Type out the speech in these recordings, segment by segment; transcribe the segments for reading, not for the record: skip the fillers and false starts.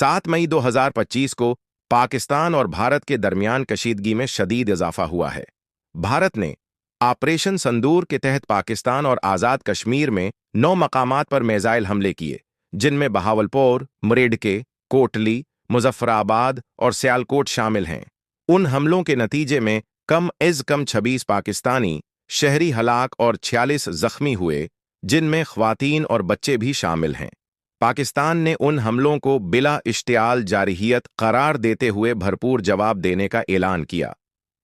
7 मई 2025 को पाकिस्तान और भारत के दरमियान कशीदगी में शदीद इजाफा हुआ है। भारत ने ऑपरेशन संदूर के तहत पाकिस्तान और आज़ाद कश्मीर में 9 मकामात पर मिसाइल हमले किए, जिनमें बहावलपुर, मुरेडके, कोटली, मुजफ्फराबाद और सियालकोट शामिल हैं। उन हमलों के नतीजे में कम 26 पाकिस्तानी शहरी हलाक और 46 जख्मी हुए, जिनमें ख्वातीन और बच्चे भी शामिल हैं। पाकिस्तान ने उन हमलों को बिला इश्तियाल जारहियत करार देते हुए भरपूर जवाब देने का ऐलान किया।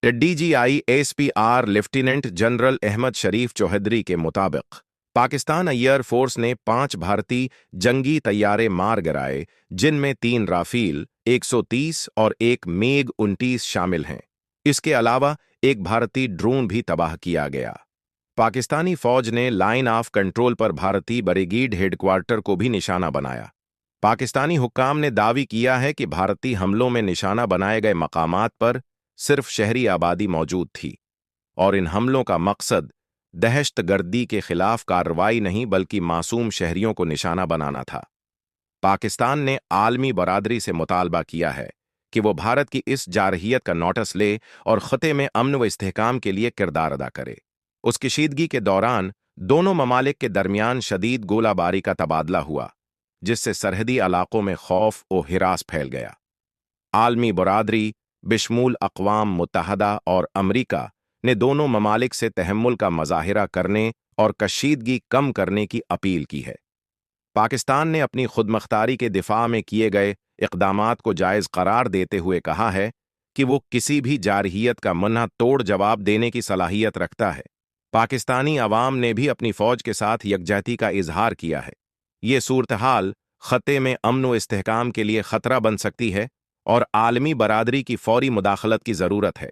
DGI SPR lieutenant general Ahmed Sharif Chaudhry के मुताबिक पाकिस्तान एयर फोर्स ने 5 भारतीय जंगी तैयारे मार गिराए, जिनमें 3 राफेल 130 और 1 मेग 29 शामिल हैं। इसके अलावा एक भारतीय ड्रोन भी तबाह किया गया। पाकिस्तानी फौज ने लाइन ऑफ कंट्रोल पर भारतीय ब्रिगेड हेडक्वार्टर को भी निशाना बनाया। पाकिस्तानी हुक्काम ने दावी किया है कि भारतीय हमलों में निशाना बनाए गए मकामात पर सिर्फ शहरी आबादी मौजूद थी और इन हमलों का मकसद दहशतगर्दी के खिलाफ कार्रवाई नहीं बल्कि मासूम शहरियों को निशाना बनाना था। पाकिस्तान ने आलमी बरादरी से मुतालबा किया है कि वो भारत की इस जारहियत का नोटिस ले और खत्े में अमन व इस्तेहकाम के लिए किरदार अदा करे। उस कशीदगी के दौरान दोनों ममालिक के दरमियान शदीद गोलाबारी का तबादला हुआ, जिससे सरहदी इलाकों में खौफ और हिरास फैल गया। आलमी बरादरी बिशमूल अक़वाम मुत्तहदा और अमरीका ने दोनों ममालिक से तहम्मुल का मज़ाहिरा करने और कशीदगी कम करने की अपील की है। पाकिस्तान ने अपनी खुदमुख्तारी के दिफा में किए गए इक़दामात को जायज़ करार देते हुए कहा है कि वो किसी भी जारहियत का मुन्ना तोड़ जवाब देने की सलाहियत रखता है। पाकिस्तानी अवाम ने भी अपनी फ़ौज के साथ यकजहती का इजहार किया है। ये सूरत-हाल खत्े में अमन व इस्तेहकाम के लिए ख़तरा बन सकती है और आलमी बरादरी की फ़ौरी मुदाखलत की ज़रूरत है।